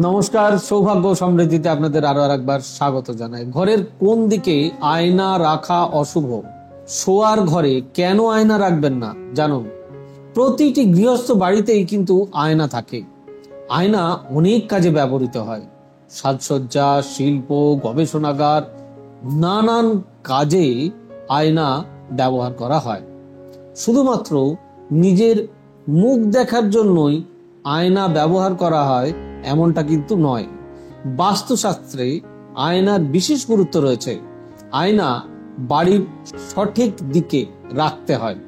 নমস্কার, সৌভাগ্য সমৃদ্ধিতে আপনাদের আরো একবার স্বাগত জানাই। ঘরের কোন দিকে আয়না রাখা অশুভ? শোয়ার ঘরে কেন আয়না রাখবেন না জানুন। প্রতিটি গৃহস্থ বাড়িতেই কিন্তু আয়না থাকে। আয়না অনেক কাজে ব্যবহৃত হয়। সাজসজ্জা, শিল্প, গবেষণাগার, নানান কাজে আয়না ব্যবহার করা হয়। শুধুমাত্র নিজের মুখ দেখার জন্যই আয়না ব্যবহার করা হয় এমনটা কিন্তু নয়। বাস্তুশাস্ত্রে আয়নার বিশেষ গুরুত্ব রয়েছে। আয়না বাড়ির সঠিক দিকে রাখতে হয়,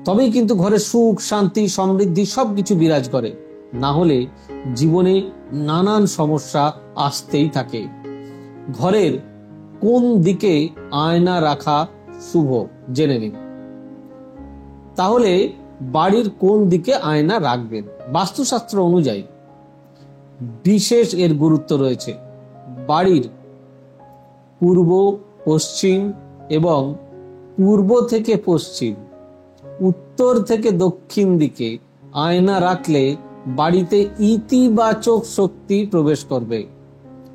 তবেই কিন্তু ঘরে সুখ, শান্তি, সমৃদ্ধি সবকিছু বিরাজ করে। না হলে জীবনে নানান সমস্যা আসতেই থাকে। ঘরের কোন দিকে আয়না রাখা শুভ জেনে নিন। তাহলে বাড়ির কোন দিকে আয়না রাখবেন? বাস্তুশাস্ত্র অনুযায়ী বিশেষ এর গুরুত্ব রয়েছে। বাড়ির পূর্ব, পশ্চিম এবং পূর্ব থেকে পশ্চিম, উত্তর থেকে দক্ষিণ দিকে আয়না রাখলে বাড়িতে ইতিবাচক শক্তি প্রবেশ করবে।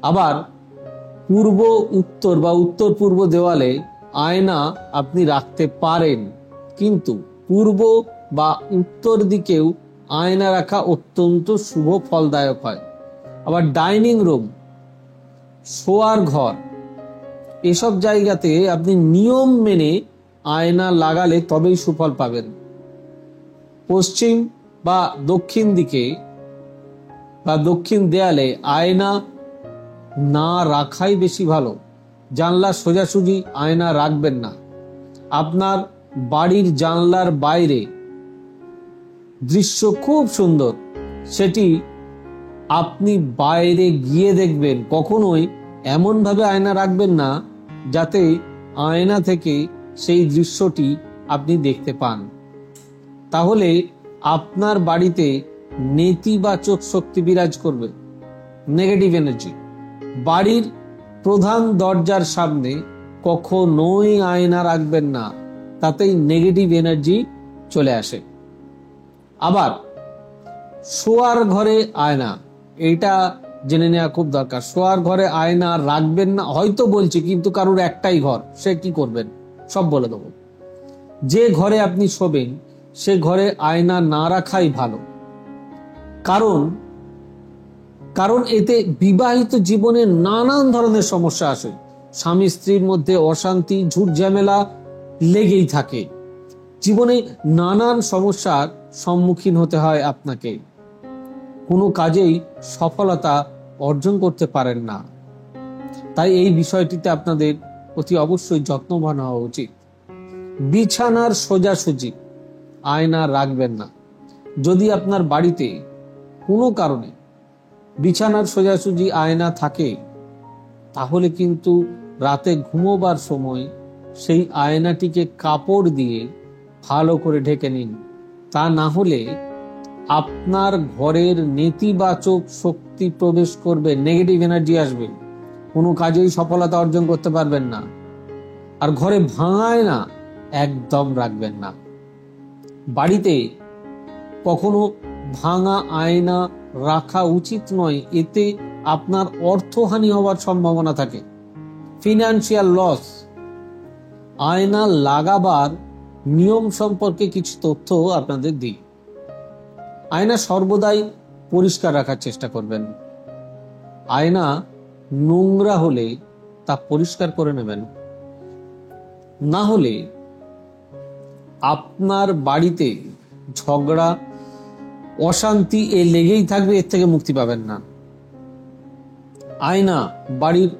আবার পূর্ব উত্তর বা উত্তর পূর্ব দেওয়ালে আয়না আপনি রাখতে পারেন, কিন্তু পূর্ব বা উত্তর দিকেও আয়না রাখা অত্যন্ত শুভ ফলদায়ক হয়। আবার ডাইনিং রুম, শোয়ার ঘর, এসব জায়গাতে আপনি নিয়ম মেনে আয়না লাগালে তবেই সুফল পাবেন। পশ্চিম বা দক্ষিণ দিকে বা দক্ষিণ দেয়ালে আয়না না রাখাই বেশি ভালো। জানলার সোজাসুজি আয়না রাখবেন না। আপনার বাড়ির জানলার বাইরে দৃশ্য খুব সুন্দর, সেটি আপনি বাইরে গিয়ে দেখবেন। কখনোই এমন ভাবে আয়না রাখবেন না যাতে আয়না থেকে সেই দৃশ্যটি আপনি দেখতে পান। তাহলে আপনার বাড়িতে নেতিবাচক শক্তি বিরাজ করবে, নেগেটিভ এনার্জি। বাড়ির প্রধান দরজার সামনে কখনোই আয়না রাখবেন না, তাতেই নেগেটিভ এনার্জি চলে আসে। আবার শোয়ার ঘরে আয়না, এটা জেনে নেওয়া খুব দরকার। শোয়ার ঘরে আয়না রাখবেন না হয়তো বলছি, কিন্তু কারোর একটাই ঘর, সে কি করবেন সব বলে দেবো। যে ঘরে আপনি শোবেন সে ঘরে আয়না না রাখাই ভালো। কারণ এতে বিবাহিত জীবনে নানান ধরনের সমস্যা আসে। স্বামী স্ত্রীর মধ্যে অশান্তি, ঝুট ঝামেলা লেগেই থাকে। জীবনে নানান সমস্যার সম্মুখীন হতে হয় আপনাকে। কোনো কাজেই সফলতা অর্জন করতে পারেন না। তাই এই বিষয়টিতে আপনাদের অতি অবশ্যই যত্নবান হওয়া উচিত। বিছানার সোজাসুজি আয়না রাখবেন না। যদি আপনার বাড়িতে কোনো কারণে বিছানার সোজাসুজি আয়না থাকে, তাহলে কিন্তু রাতে ঘুমোবার সময় সেই আয়নাটিকে কাপড় দিয়ে ভালো করে ঢেকে নিন। তা না হলে আপনার ঘরের নেতিবাচক শক্তি প্রবেশ করবে, নেগেটিভ এনার্জি আসবে, কোনো কাজেই সফলতা অর্জন করতে পারবেন না। আর ঘরে ভাঙা আয়না একদম রাখবেন না। বাড়িতে কখনো ভাঙা আয়না রাখা উচিত নয়। এতে আপনার অর্থহানি হওয়ার সম্ভাবনা থাকে, ফিনান্সিয়াল লস। আয়না লাগাবার নিয়ম সম্পর্কে কিছু তথ্য আপনাদের দিই। আয়না সর্বদাই পরিষ্কার রাখার চেষ্টা করবেন। আয়না নোংরা হলে তা পরিষ্কার করে নেবেন। না হলে আপনার বাড়িতে ঝগড়া, অশান্তি লেগেই থাকবে, এর থেকে মুক্তি পাবেন না। আয়না বাড়ির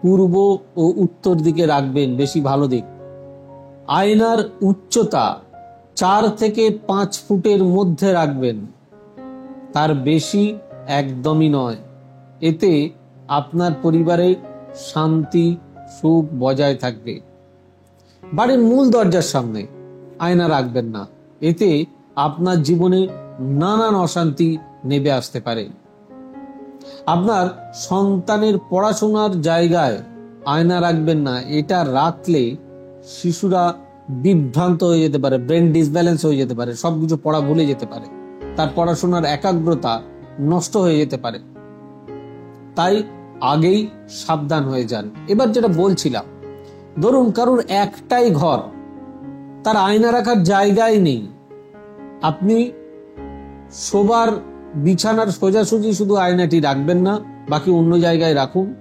পূর্ব ও উত্তর দিকে রাখবেন, বেশি ভালো দিক। আয়নার উচ্চতা 4 থেকে 5 ফুটের মধ্যে রাখবেন, তার বেশি একদমই নয়। এতে আপনার পরিবারে শান্তি, সুখ বজায় থাকবে। বাড়ির মূল দরজার সামনে আয়না রাখবেন না। এতে আপনার জীবনে নানান অশান্তি নেমে আসতে পারে। আপনার সন্তানের পড়াশোনার জায়গায় আয়না রাখবেন না। এটা রাখলে শিশুরা বিভ্রান্ত হয়ে যেতে পারে, ব্রেন ডিসব্যালেন্স হয়ে যেতে পারে, সবকিছু পড়া ভুলে যেতে পারে। তার পড়াশোনার একাগ্রতা নষ্ট হয়ে যেতে পারে, তাই আগেই সাবধান হয়ে যান। এবার যেটা বলছিলাম, ধরুন কারোর একটাই ঘর, তার আয়না রাখার জায়গায় নেই, আপনি শোবার বিছানার সোজাসুজি শুধু আয়নাটি রাখবেন না, বাকি অন্য জায়গায় রাখুন,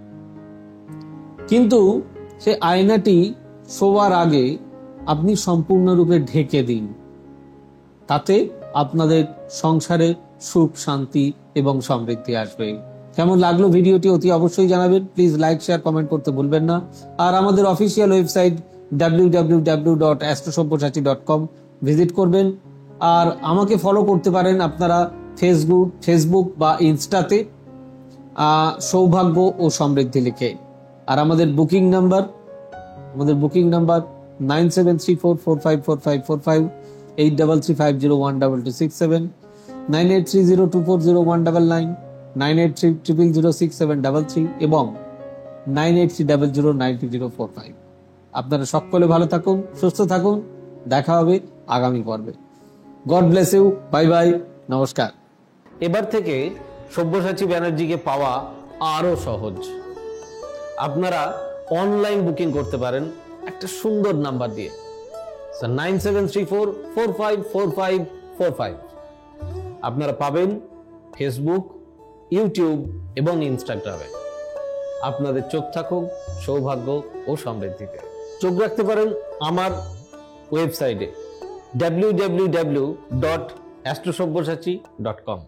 কিন্তু সে আয়নাটি শোবার আগে আপনি সম্পূর্ণরূপে ঢেকে দিন। তাতে আপনাদের সংসারে সুখ, শান্তি এবং সমৃদ্ধি আসবে। কেমন লাগলো ভিডিওটি অতি অবশ্যই জানাবেন। প্লিজ লাইক, শেয়ার, কমেন্ট করতে ভুলবেন না। আর আমাদের অফিসিয়াল ওয়েবসাইট www.astrosabyasachi.com ভিজিট করবেন। আর আমাকে ফলো করতে পারেন আপনারা ফেসবুক বা ইনস্টাতে সৌভাগ্য ও সমৃদ্ধি লিখে। আর আমাদের বুকিং নাম্বার 9734454545, 8335012267, 9830240199, 9830006733 এবং 9830092045। আপনারা সকলে ভালো থাকুন, সুস্থ থাকুন। দেখা হবে আগামী পর্বে। God bless you. Bye bye, নমস্কার। এবার থেকে সব্যসাচী ব্যানার্জিকে পাওয়া আরো সহজ। আপনারা অনলাইন বুকিং করতে পারেন একটা সুন্দর নাম্বার দিয়ে, 9734454545। আপনারা পাবেন ফেসবুক, ইউটিউব এবং ইনস্টাগ্রামে। আপনাদের চোখ থাকুক সৌভাগ্য ও সমৃদ্ধিতে। চোখ রাখতে পারেন আমার ওয়েবসাইটে www.astrosabyasachi.com।